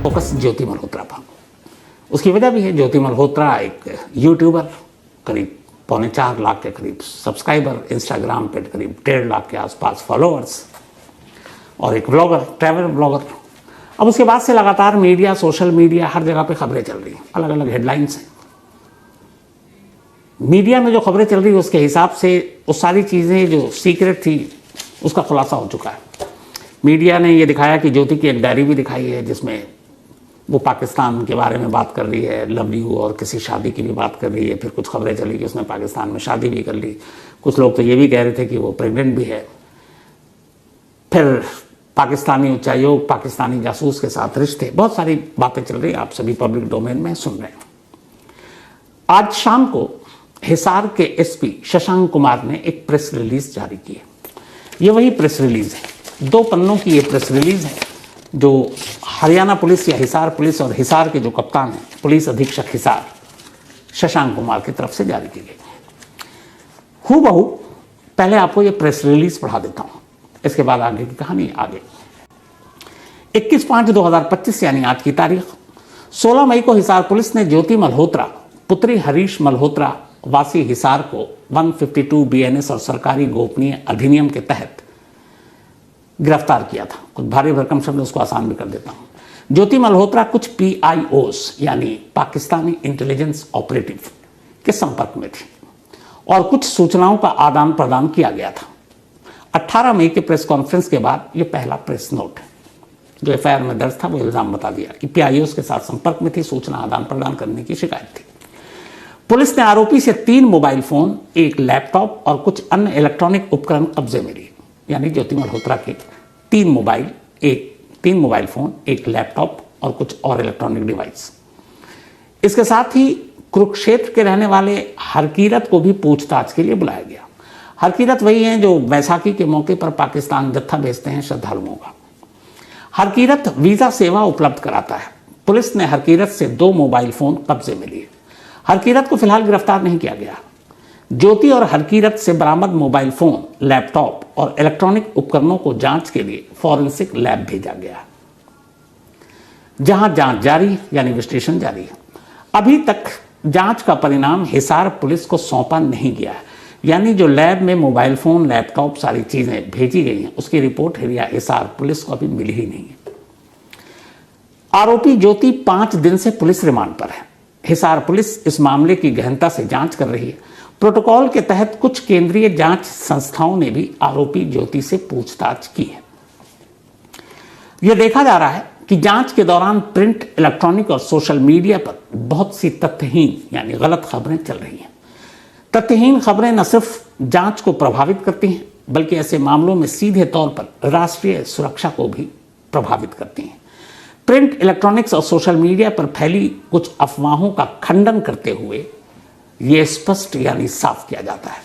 Focus ज्योति मल्होत्रा पर। उसकी वजह भी है, ज्योति मल्होत्रा एक यूट्यूबर, करीब 4.25 लाख के करीब सब्सक्राइबर, इंस्टाग्राम पे करीब 1.5 लाख के आसपास फॉलोअर्स, और एक ब्लॉगर, ट्रैवल ब्लॉगर। अब उसके बाद से लगातार मीडिया, सोशल मीडिया, हर जगह पे खबरें चल रही हैं, अलग अलग हेडलाइंस हैं। मीडिया में जो खबरें चल रही है उसके हिसाब से वो सारी चीज़ें जो सीक्रेट थी उसका खुलासा हो चुका है। मीडिया ने ये दिखाया कि ज्योति की एक डायरी भी दिखाई है जिसमें वो पाकिस्तान के बारे में बात कर रही है, लव यू, और किसी शादी की भी बात कर रही है। फिर कुछ खबरें चली कि उसने पाकिस्तान में शादी भी कर ली। कुछ लोग तो ये भी कह रहे थे कि वो प्रेग्नेंट भी है। फिर पाकिस्तानी उच्चायोग, पाकिस्तानी जासूस के साथ रिश्ते, बहुत सारी बातें चल रही हैं, आप सभी पब्लिक डोमेन में सुन रहे हैं। आज शाम को हिसार के एसपी शशांक कुमार ने एक प्रेस रिलीज जारी की है। ये वही प्रेस रिलीज है, 2 पन्नों की ये प्रेस रिलीज है जो हरियाणा पुलिस या हिसार पुलिस और हिसार के जो कप्तान हैं, पुलिस अधीक्षक हिसार शशांक कुमार की तरफ से जारी की गई। हूबहू पहले आपको ये प्रेस रिलीज पढ़ा देता हूं, इसके बाद आगे की कहानी आगे। 21/5/2025 यानी आज की तारीख, 16 मई को हिसार पुलिस ने ज्योति मल्होत्रा पुत्री हरीश मल्होत्रा वासी हिसार को 152 BNS और सरकारी गोपनीय अधिनियम के तहत गिरफ्तार किया था। कुछ भारी भरकम शब्द, उसको आसान भी कर देता हूं। ज्योति मल्होत्रा कुछ PIOs यानी पाकिस्तानी इंटेलिजेंस ऑपरेटिव के संपर्क में थी और कुछ सूचनाओं का आदान प्रदान किया गया था। 18 मई के प्रेस कॉन्फ्रेंस के बाद यह पहला प्रेस नोट है। जो FIR में दर्ज था वो इल्जाम बता दिया कि PIOs के साथ संपर्क में थी, सूचना आदान प्रदान करने की शिकायत थी। पुलिस ने आरोपी से 3 मोबाइल फोन, 1 लैपटॉप और कुछ अन्य इलेक्ट्रॉनिक उपकरण कब्जे में लिए। यानी ज्योति मल्होत्रा के 3 मोबाइल फोन, 1 लैपटॉप और कुछ और इलेक्ट्रॉनिक डिवाइस। इसके साथ ही कुरुक्षेत्र के रहने वाले हरकीरत को भी पूछताछ के लिए बुलाया गया। हरकीरत वही हैं जो बैसाखी के मौके पर पाकिस्तान जत्था भेजते हैं श्रद्धालुओं का। हरकीरत वीजा सेवा उपलब्ध कराता है। पुलिस ने हरकीरत से 2 मोबाइल फोन कब्जे में लिए। हरकीरत को फिलहाल गिरफ्तार नहीं किया गया। ज्योति और हरकीरत से बरामद मोबाइल फोन, लैपटॉप और इलेक्ट्रॉनिक उपकरणों को जांच के लिए फॉरेंसिक लैब भेजा गया, जहां जांच जारी यानी इन्वेस्टिगेशन जारी है। अभी तक जांच का परिणाम हिसार पुलिस को सौंपा नहीं गया है। यानी जो लैब में मोबाइल फोन, लैपटॉप, सारी चीजें भेजी गई हैं उसकी रिपोर्ट हिसार पुलिस को अभी मिली ही नहीं है। आरोपी ज्योति 5 दिन से पुलिस रिमांड पर है। हिसार पुलिस इस मामले की गहनता से जांच कर रही है। प्रोटोकॉल के तहत कुछ केंद्रीय जांच संस्थाओं ने भी आरोपी ज्योति से पूछताछ की है। यह देखा जा रहा है कि जांच के दौरान प्रिंट, इलेक्ट्रॉनिक और सोशल मीडिया पर बहुत सी तथ्यहीन यानी गलत खबरें चल रही हैं। तथ्यहीन खबरें न सिर्फ जांच को प्रभावित करती हैं बल्कि ऐसे मामलों में सीधे तौर पर राष्ट्रीय सुरक्षा को भी प्रभावित करती हैं। प्रिंट, इलेक्ट्रॉनिक्स और सोशल मीडिया पर फैली कुछ अफवाहों का खंडन करते हुए यह स्पष्ट यानी साफ किया जाता है।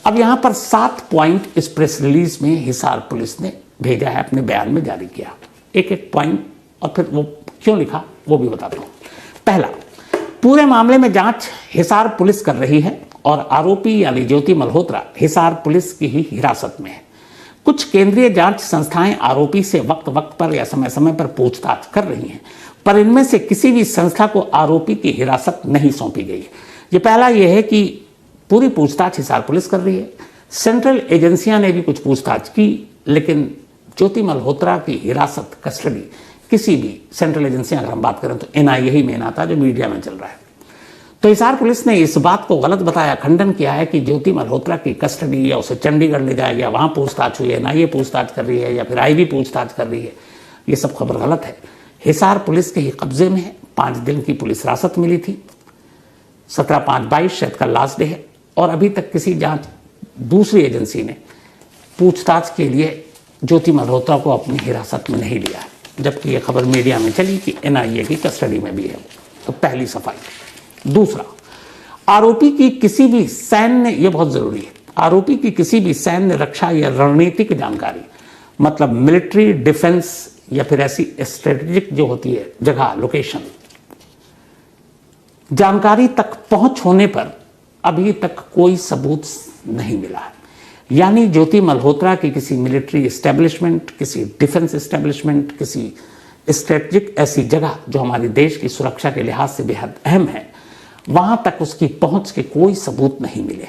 अब यहां पर 7 पॉइंट इस प्रेस रिलीज में हिसार पुलिस ने भेजा है, अपने बयान में जारी किया। एक पॉइंट और फिर वो क्यों लिखा वो भी बताता हूं। पहला, पूरे मामले में जांच हिसार पुलिस कर रही है और आरोपी यानी ज्योति मल्होत्रा हिसार पुलिस की ही हिरासत में है। कुछ केंद्रीय जांच संस्थाएं आरोपी से वक्त वक्त पर या समय समय पर पूछताछ कर रही हैं, पर इनमें से किसी भी संस्था को आरोपी की हिरासत नहीं सौंपी गई है। ये पहला यह है कि पूरी पूछताछ हिसार पुलिस कर रही है। सेंट्रल एजेंसियां ने भी कुछ पूछताछ की, लेकिन ज्योति मल्होत्रा की हिरासत, कस्टडी किसी भी सेंट्रल एजेंसियां अगर हम बात करें तो NIA ही मेन आता है जो मीडिया में चल रहा है। तो हिसार पुलिस ने इस बात को गलत बताया, खंडन किया है कि ज्योति मल्होत्रा की कस्टडी या उसे चंडीगढ़ ले जाया गया, वहां पूछताछ हुई है, NIA पूछताछ कर रही है या फिर IB पूछताछ कर रही है। ये सब खबर गलत है। हिसार पुलिस के ही कब्जे में है। 5 दिन की पुलिस हिरासत मिली थी। 17/5/22 शायद का लास्ट डे है और अभी तक किसी जांच दूसरी एजेंसी ने पूछताछ के लिए ज्योति मल्होत्रा को अपनी हिरासत में नहीं लिया है, जबकि यह खबर मीडिया में चली कि NIA की कस्टडी में भी है। तो पहली सफाई। दूसरा, आरोपी की किसी भी सैन्य, यह बहुत जरूरी है, आरोपी की किसी भी सैन्य, रक्षा या रणनीतिक जानकारी, मतलब मिलिट्री, डिफेंस या फिर ऐसी स्ट्रेटेजिक जो होती है जगह, लोकेशन, जानकारी तक पहुंच होने पर अभी तक कोई सबूत नहीं मिला है। यानी ज्योति मल्होत्रा की किसी मिलिट्री एस्टेब्लिशमेंट, किसी डिफेंस एस्टेब्लिशमेंट, किसी स्ट्रेटजिक ऐसी जगह जो हमारी देश की सुरक्षा के लिहाज से बेहद अहम है, वहां तक उसकी पहुंच के कोई सबूत नहीं मिले।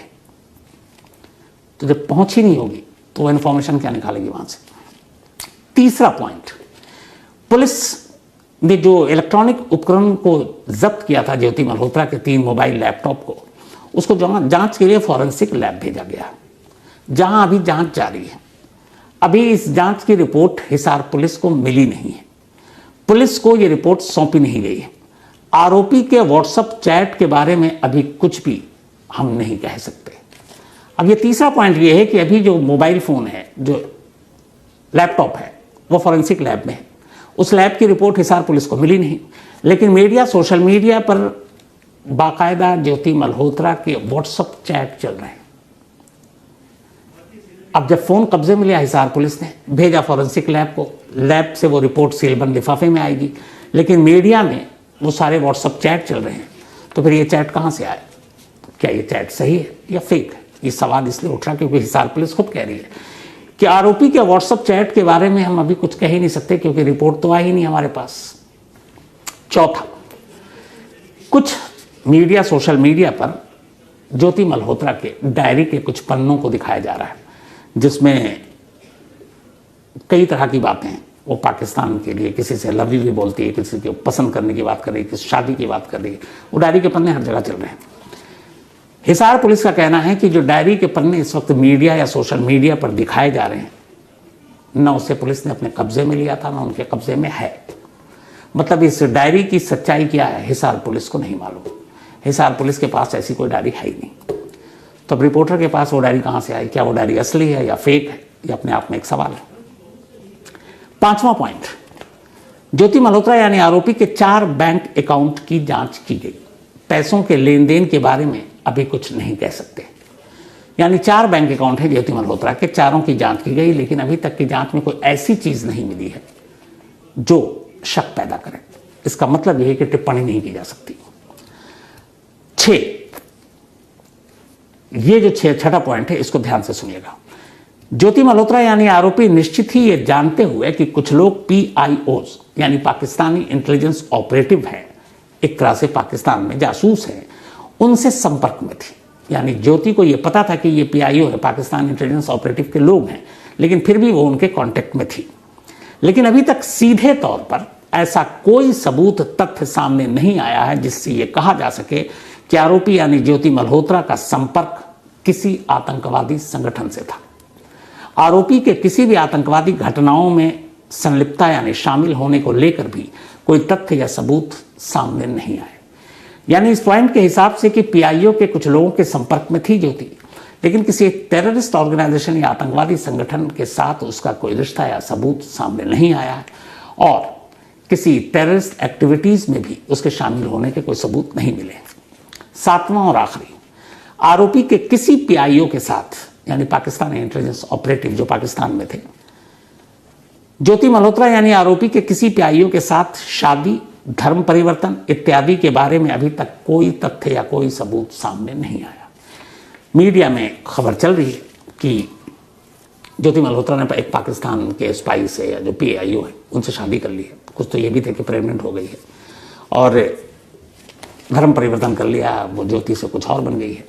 तो जब पहुंच ही नहीं होगी तो वो इंफॉर्मेशन क्या निकालेगी वहां से। तीसरा पॉइंट, पुलिस ने जो इलेक्ट्रॉनिक उपकरण को जब्त किया था ज्योति मल्होत्रा के 3 मोबाइल लैपटॉप को, उसको जांच के लिए फॉरेंसिक लैब भेजा गया, जहां अभी जांच जारी है। अभी इस जांच की रिपोर्ट हिसार पुलिस को मिली नहीं है, पुलिस को यह रिपोर्ट सौंपी नहीं गई है। आरोपी के व्हाट्सएप चैट के बारे में अभी कुछ भी हम नहीं कह सकते। अब ये तीसरा पॉइंट ये है कि अभी जो मोबाइल फोन है, जो लैपटॉप है, वो फॉरेंसिक लैब में है। उस लैब की रिपोर्ट हिसार पुलिस को मिली नहीं, लेकिन मीडिया, सोशल मीडिया पर बाकायदा ज्योति मल्होत्रा के व्हाट्सएप चैट चल रहे हैं। अब जब फोन कब्जे में लिया हिसार पुलिस ने, भेजा फॉरेंसिक लैब को, लैब से वो रिपोर्ट सीलबंद लिफाफे में आएगी, लेकिन मीडिया में वो सारे व्हाट्सएप चैट चल रहे हैं। तो फिर ये चैट कहां से आए? क्या ये चैट सही है या फेक है? ये सवाल इसलिए उठ रहा क्योंकि हिसार पुलिस खुद कह रही है कि आरोपी के व्हाट्सएप चैट के बारे में हम अभी कुछ कह ही नहीं सकते क्योंकि रिपोर्ट तो आई ही नहीं हमारे पास। चौथा, कुछ मीडिया, सोशल मीडिया पर ज्योति मल्होत्रा के डायरी के कुछ पन्नों को दिखाया जा रहा है, जिसमें कई तरह की बातें हैं। वो पाकिस्तान के लिए किसी से लव यू भी बोलती है, किसी को पसंद करने की बात कर रही है, किसी शादी की बात कर रही है। वो डायरी के पन्ने हर जगह चल रहे हैं। हिसार पुलिस का कहना है कि जो डायरी के पन्ने इस वक्त मीडिया या सोशल मीडिया पर दिखाए जा रहे हैं, न उसे पुलिस ने अपने कब्जे में लिया था, न उनके कब्जे में है। मतलब इस डायरी की सच्चाई क्या है, हिसार पुलिस को नहीं मालूम। हिसार पुलिस के पास ऐसी कोई डायरी है ही नहीं। तो अब रिपोर्टर के पास वो डायरी कहां से आई? क्या वो डायरी असली है या फेक है? ये अपने आप में एक सवाल है। पांचवा पॉइंट, ज्योति मल्होत्रा यानी आरोपी के 4 बैंक अकाउंट की जांच की गई। पैसों के लेन देन के बारे में अभी कुछ नहीं कह सकते। यानी 4 बैंक अकाउंट है ज्योति मल्होत्रा के, चारों की जांच की गई, लेकिन अभी तक की जांच में कोई ऐसी चीज नहीं मिली है जो शक पैदा करे। इसका मतलब यह है कि टिप्पणी नहीं की जा सकती। 6, ये जो छठा पॉइंट है, इसको ध्यान से सुनिएगा। ज्योति मल्होत्रा यानी आरोपी निश्चित ही ये जानते हुए कि कुछ लोग PIOs यानी पाकिस्तानी इंटेलिजेंस ऑपरेटिव हैं, एक तरह से पाकिस्तान में जासूस हैं, उनसे संपर्क में थी। यानी ज्योति को यह पता था कि ये PIO है, पाकिस्तान इंटेलिजेंस ऑपरेटिव के लोग हैं, लेकिन फिर भी वो उनके कांटेक्ट में थी। लेकिन अभी तक सीधे तौर पर ऐसा कोई सबूत, तथ्य सामने नहीं आया है जिससे यह कहा जा सके कि आरोपी यानी ज्योति मल्होत्रा का संपर्क किसी आतंकवादी संगठन से था। आरोपी के किसी भी आतंकवादी घटनाओं में संलिप्तता यानी शामिल होने को लेकर भी कोई तथ्य या सबूत सामने नहीं आए। यानी इस पॉइंट के हिसाब से कि PIO के कुछ लोगों के संपर्क में थी ज्योति, लेकिन किसी टेररिस्ट ऑर्गेनाइजेशन या आतंकवादी संगठन के साथ उसका कोई रिश्ता या सबूत सामने नहीं आया है, और किसी टेररिस्ट एक्टिविटीज में भी उसके शामिल होने के कोई सबूत नहीं मिले। 7वां और आखिरी, आरोपी के किसी PIO के साथ यानी पाकिस्तानी इंटेलिजेंस ऑपरेटिव जो पाकिस्तान में थे, ज्योति मल्होत्रा यानी आरोपी के किसी PIO के साथ शादी, धर्म परिवर्तन इत्यादि के बारे में अभी तक कोई तथ्य या कोई सबूत सामने नहीं आया। मीडिया में खबर चल रही है कि ज्योति मल्होत्रा ने एक पाकिस्तान के स्पाई से या जो PIO है उनसे शादी कर ली है। कुछ तो ये भी थे कि प्रेग्नेंट हो गई है और धर्म परिवर्तन कर लिया, वो ज्योति से कुछ और बन गई है।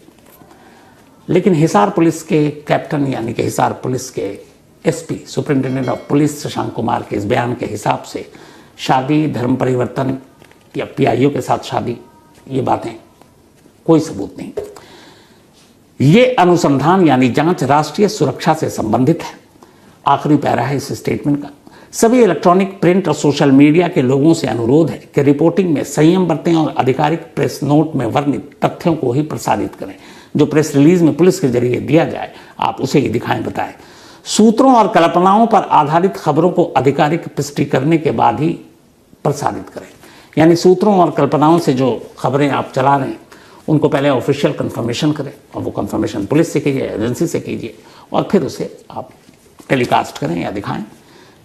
लेकिन हिसार पुलिस के कैप्टन यानी कि हिसार पुलिस के SP superintendent of police Shashank Kumar के इस बयान के हिसाब से शादी, धर्म परिवर्तन या PIO के साथ शादी, ये बातें कोई सबूत नहीं। ये अनुसंधान यानी जांच राष्ट्रीय सुरक्षा से संबंधित है। आखिरी पैरा है इस स्टेटमेंट का। सभी इलेक्ट्रॉनिक, प्रिंट और सोशल मीडिया के लोगों से अनुरोध है कि रिपोर्टिंग में संयम बरतें और आधिकारिक प्रेस नोट में वर्णित तथ्यों को ही प्रसारित करें। जो प्रेस रिलीज में पुलिस के जरिए दिया जाए आप उसे ही दिखाएं, बताएं। सूत्रों और कल्पनाओं पर आधारित खबरों को आधिकारिक पुष्टि करने के बाद ही प्रसारित करें। यानी सूत्रों और कल्पनाओं से जो खबरें आप चला रहे हैं उनको पहले ऑफिशियल कंफर्मेशन करें, और वो कंफर्मेशन पुलिस से कीजिए, एजेंसी से कीजिए, और फिर उसे आप टेलीकास्ट करें या दिखाएं।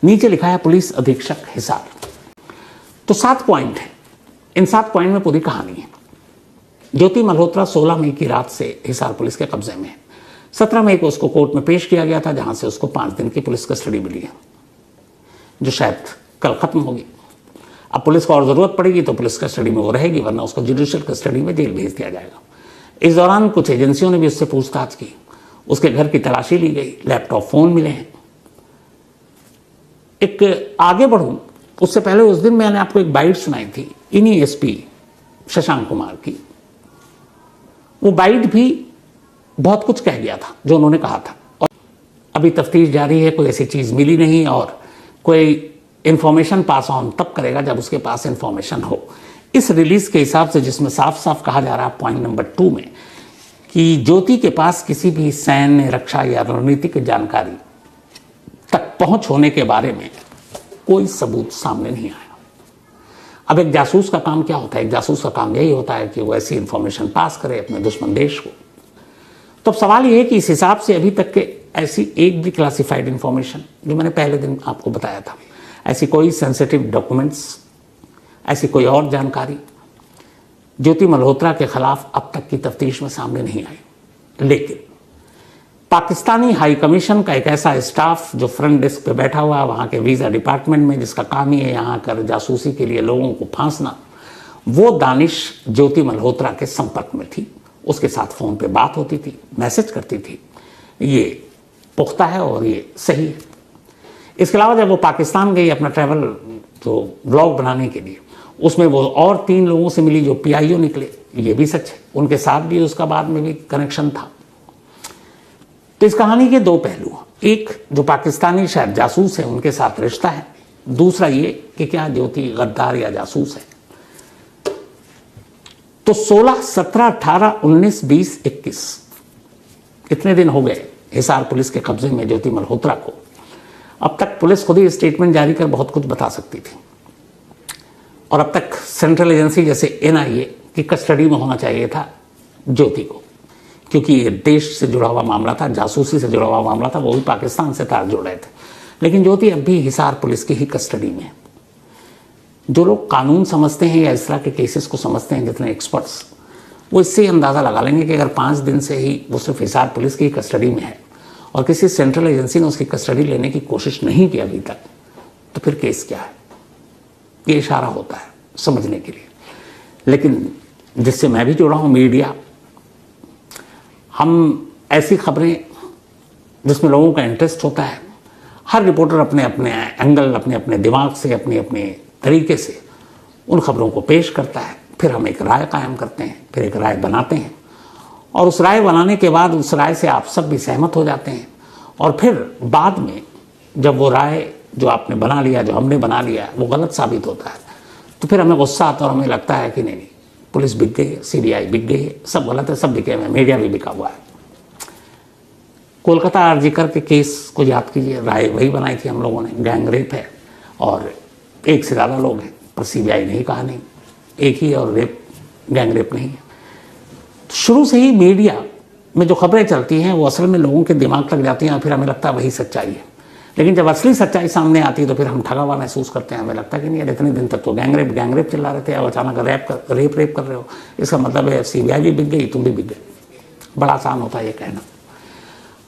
नीचे लिखा है पुलिस अधीक्षक हिसार। तो 7 पॉइंट है। इन 7 पॉइंट में पूरी कहानी है। ज्योति मल्होत्रा 16 मई की रात से हिसार पुलिस के कब्जे में है। 17 मई को उसको कोर्ट में पेश किया गया था, जहां से उसको 5 दिन की पुलिस कस्टडी मिली है, जो शायद कल खत्म होगी। अब पुलिस को और ज़रूरत पड़ेगी तो पुलिस कस्टडी में वो रहेगी, वरना उसको जुडिशियल कस्टडी में जेल भेज दिया जाएगा। इस दौरान कुछ एजेंसियों ने भी उससे पूछताछ की, उसके घर की तलाशी ली गई, लैपटॉप फ़ोन मिले हैं। एक आगे बढ़ूं उससे पहले उस दिन मैंने आपको एक बाइट सुनाई थी इन्हीं एसपी शशांक कुमार की। वो बाइट भी बहुत कुछ कह गया था जो उन्होंने कहा था, और अभी तफ्तीश जारी है, कोई ऐसी चीज़ मिली नहीं, और कोई इंफॉर्मेशन पास ऑन तब करेगा जब उसके पास इंफॉर्मेशन हो। इस रिलीज के हिसाब से जिसमें साफ साफ कहा जा रहा है पॉइंट नंबर 2 में कि ज्योति के पास किसी भी सैन्य, रक्षा या रणनीतिक जानकारी तक पहुंच होने के बारे में कोई सबूत सामने नहीं आया। अब एक जासूस का काम क्या होता है? एक जासूस का काम यही होता है कि वो ऐसी इंफॉर्मेशन पास करे अपने दुश्मन देश को। तो अब सवाल ये है कि इस हिसाब से अभी तक के ऐसी एक भी क्लासिफाइड इंफॉर्मेशन, जो मैंने पहले दिन आपको बताया था, ऐसी कोई सेंसिटिव डॉक्यूमेंट्स, ऐसी कोई और जानकारी ज्योति मल्होत्रा के खिलाफ अब तक की तफ्तीश में सामने नहीं आई। लेकिन पाकिस्तानी हाई कमीशन का एक ऐसा स्टाफ जो फ्रंट डेस्क पे बैठा हुआ है वहाँ के वीज़ा डिपार्टमेंट में, जिसका काम ही है यहाँ कर जासूसी के लिए लोगों को फांसना, वो दानिश ज्योति मल्होत्रा के संपर्क में थी, उसके साथ फ़ोन पे बात होती थी, मैसेज करती थी। ये पुख्ता है और ये सही है। इसके अलावा जब वो पाकिस्तान गई अपना ट्रैवल तो ब्लॉग बनाने के लिए, उसमें वो और 3 लोगों से मिली जो PIO निकले, ये भी सच है, उनके साथ भी उसका बाद में भी कनेक्शन था। तो इस कहानी के 2 पहलू, एक जो पाकिस्तानी शायद जासूस है उनके साथ रिश्ता है, दूसरा ये कि क्या ज्योति गद्दार या जासूस है। तो 16, 17, 18, 19, 20, 21 इतने दिन हो गए हिसार पुलिस के कब्जे में ज्योति मल्होत्रा को। अब तक पुलिस खुद ही स्टेटमेंट जारी कर बहुत कुछ बता सकती थी, और अब तक सेंट्रल एजेंसी जैसे NIA की कस्टडी में होना चाहिए था ज्योति को, क्योंकि ये देश से जुड़ा हुआ मामला था, जासूसी से जुड़ा हुआ मामला था, वो भी पाकिस्तान से तार जुड़ रहे थे। लेकिन ज्योति अब भी हिसार पुलिस की ही कस्टडी में है। जो लोग कानून समझते हैं या इस तरह के केसेस को समझते हैं, जितने एक्सपर्ट्स, वो इससे अंदाज़ा लगा लेंगे कि अगर 5 दिन से ही वो सिर्फ हिसार पुलिस की कस्टडी में है और किसी सेंट्रल एजेंसी ने उसकी कस्टडी लेने की कोशिश नहीं की अभी तक, तो फिर केस क्या है? ये इशारा होता है समझने के लिए। लेकिन जिससे मैं भी जुड़ा हूँ, मीडिया, हम ऐसी खबरें जिसमें लोगों का इंटरेस्ट होता है, हर रिपोर्टर अपने अपने एंगल, अपने अपने दिमाग से, अपने अपने तरीके से उन खबरों को पेश करता है। फिर हम एक राय कायम करते हैं, फिर एक राय बनाते हैं, और उस राय बनाने के बाद उस राय से आप सब भी सहमत हो जाते हैं, और फिर बाद में जब वो राय जो आपने बना लिया, जो हमने बना लिया, वो गलत साबित होता है, तो फिर हमें गुस्सा आता है और हमें लगता है कि नहीं, पुलिस बिक गई है, CBI बिक गई है, सब गलत है, सब बिके हुए, मीडिया भी बिका हुआ है। कोलकाता आरजीकर के केस को याद कीजिए, राय वही बनाई थी हम लोगों ने, गैंग रेप है और 1 से ज़्यादा लोग हैं, पर CBI नहीं कहा नहीं, एक ही है और रेप, गैंग रेप नहीं है। शुरू से ही मीडिया में जो खबरें चलती हैं वो असल में लोगों के दिमाग तक जाती हैं, और फिर हमें लगता है वही सच्चाई है। लेकिन जब असली सच्चाई सामने आती है तो फिर हम ठगा हुआ महसूस करते हैं। हमें लगता है कि नहीं यार, इतने दिन तक तो गैंग रेप चिल्ला रहे थे, अब अचानक रेप कर रहे हो, इसका मतलब है CBI भी बिक गई, तुम भी बिक गए। बड़ा आसान होता है ये कहना।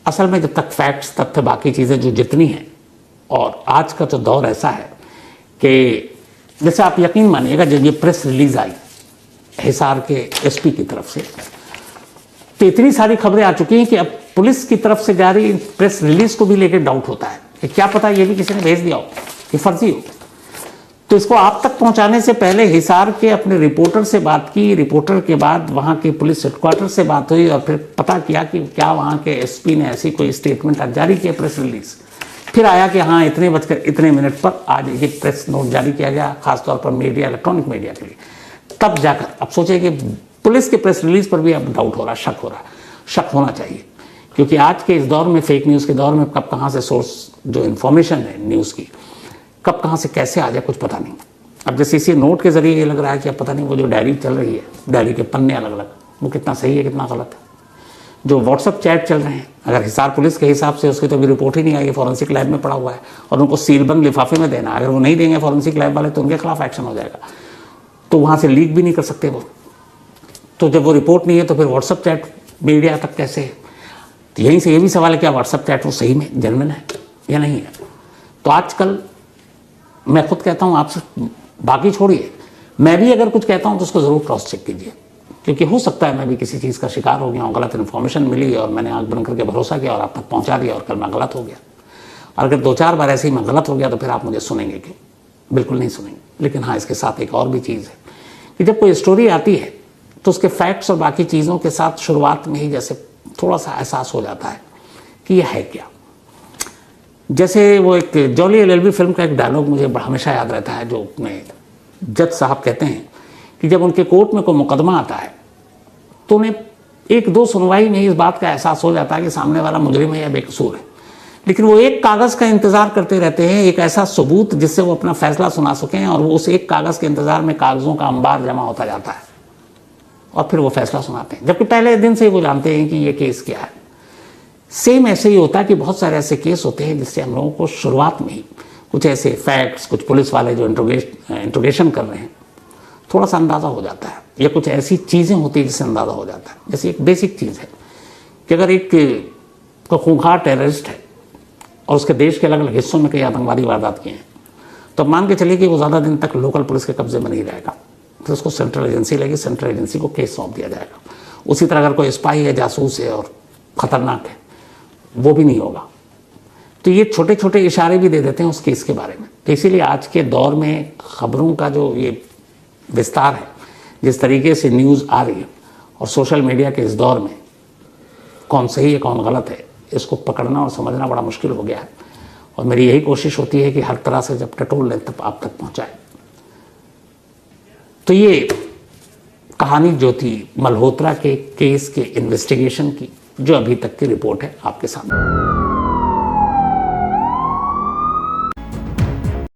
असल में जब तक फैक्ट्स, तथ्य, बाकी चीज़ें जो जितनी हैं, और आज का तो दौर ऐसा है कि जैसे आप यकीन मानिएगा, जब ये प्रेस रिलीज आई हिसार के SP की तरफ से, तो इतनी सारी खबरें आ चुकी हैं कि अब पुलिस की तरफ से जारी प्रेस रिलीज को भी लेकर डाउट होता है कि क्या पता ये भी किसी ने भेज दिया हो, कि फर्जी हो। तो इसको आप तक पहुंचाने से पहले हिसार के अपने रिपोर्टर से बात की, रिपोर्टर के बाद वहाँ के पुलिस हेडक्वार्टर से बात हुई, और फिर पता किया कि क्या वहाँ के SP ने ऐसी कोई स्टेटमेंट आज जारी किया, प्रेस रिलीज। फिर आया कि हाँ, इतने बजकर इतने मिनट पर आज ये प्रेस नोट जारी किया गया, खासतौर पर मीडिया, इलेक्ट्रॉनिक मीडिया के लिए। तब जाकर अब सोचे कि पुलिस के प्रेस रिलीज पर भी अब डाउट हो रहा, शक हो रहा। शक होना चाहिए, क्योंकि आज के इस दौर में, फेक न्यूज़ के दौर में, कब कहाँ से सोर्स जो इन्फॉर्मेशन है न्यूज़ की, कब कहाँ से कैसे आ जाए कुछ पता नहीं। अब जैसे इसी नोट के जरिए ये लग रहा है कि अब पता नहीं वो जो डायरी चल रही है, डायरी के पन्ने अलग अलग, वो कितना सही है कितना गलत है। जो व्हाट्सअप चैट चल रहे हैं, अगर हिसार पुलिस के हिसाब से उसकी तो अभी रिपोर्ट ही नहीं आई है, फॉरेंसिक लैब में पड़ा हुआ है, और उनको सीलबंद लिफाफे में देना, अगर वो नहीं देंगे फॉरेंसिक लैब वाले तो उनके खिलाफ एक्शन हो जाएगा। तो वहाँ से लीक भी नहीं कर सकते वो। तो जब वो रिपोर्ट नहीं है तो फिर व्हाट्सअप चैट मीडिया तक कैसे है? तो यहीं से ये भी सवाल है, क्या व्हाट्सअप चैट वो सही में जेन्युइन है या नहीं है? तो आजकल मैं खुद कहता हूँ, आपसे बाकी छोड़िए, मैं भी अगर कुछ कहता हूं तो उसको जरूर क्रॉस चेक कीजिए, क्योंकि हो सकता है मैं भी किसी चीज़ का शिकार हो गया हूँ, गलत इन्फॉर्मेशन मिली और मैंने आंख बंद करके भरोसा किया और आप तक पहुँचा दिया और कल मैं गलत हो गया। और अगर 2-4 बार ऐसे ही मैं गलत हो गया तो फिर आप मुझे सुनेंगे क्यों? बिल्कुल नहीं सुनेंगे। लेकिन हाँ, इसके साथ एक और भी चीज़ है कि जब कोई स्टोरी आती है तो उसके फैक्ट्स और बाकी चीज़ों के साथ शुरुआत में ही जैसे थोड़ा सा एहसास हो जाता है कि यह है क्या। जैसे वो एक जॉली एलएलबी फिल्म का एक डायलॉग मुझे हमेशा याद रहता है, जो अपने जज साहब कहते हैं कि जब उनके कोर्ट में कोई मुकदमा आता है तो उन्हें 1-2 सुनवाई में इस बात का एहसास हो जाता है कि सामने वाला मुजरिम है या बेकसूर है, लेकिन वो एक कागज़ का इंतज़ार करते रहते हैं, एक ऐसा सबूत जिससे वो अपना फैसला सुना सकें, और वो उस एक कागज़ के इंतज़ार में कागज़ों का अंबार जमा होता जाता है और फिर वो फैसला सुनाते हैं, जबकि पहले दिन से ही वो जानते हैं कि ये केस क्या है। सेम ऐसे ही होता है कि बहुत सारे ऐसे केस होते हैं जिससे हम लोगों को शुरुआत में ही कुछ ऐसे फैक्ट्स, कुछ पुलिस वाले जो इंट्रोगेशन कर रहे हैं, थोड़ा सा अंदाज़ा हो जाता है, या कुछ ऐसी चीज़ें होती हैं जिससे अंदाज़ा हो जाता है। जैसे एक बेसिक चीज़ है कि अगर एक खूंखार टेररिस्ट है और उसके देश के अलग अलग हिस्सों में कई आतंकवादी वारदात किए हैं, तो मान के चलिए कि वो ज़्यादा दिन तक लोकल पुलिस के कब्जे में नहीं रहेगा, फिर उसको सेंट्रल एजेंसी लगेगी, सेंट्रल एजेंसी को केस सौंप दिया जाएगा। उसी तरह अगर कोई स्पाई है, जासूस है और ख़तरनाक है, वो भी नहीं होगा। तो ये छोटे छोटे इशारे भी दे देते हैं उस केस के बारे में। तो इसीलिए आज के दौर में खबरों का जो ये विस्तार है, जिस तरीके से न्यूज़ आ रही है, और सोशल मीडिया के इस दौर में कौन सही है कौन गलत है, इसको पकड़ना और समझना बड़ा मुश्किल हो गया है। और मेरी यही कोशिश होती है कि हर तरह से जब टटोल लें तब आप तक पहुँचाए। तो ये कहानी जो थी मल्होत्रा के केस के इन्वेस्टिगेशन की, जो अभी तक की रिपोर्ट है आपके सामने।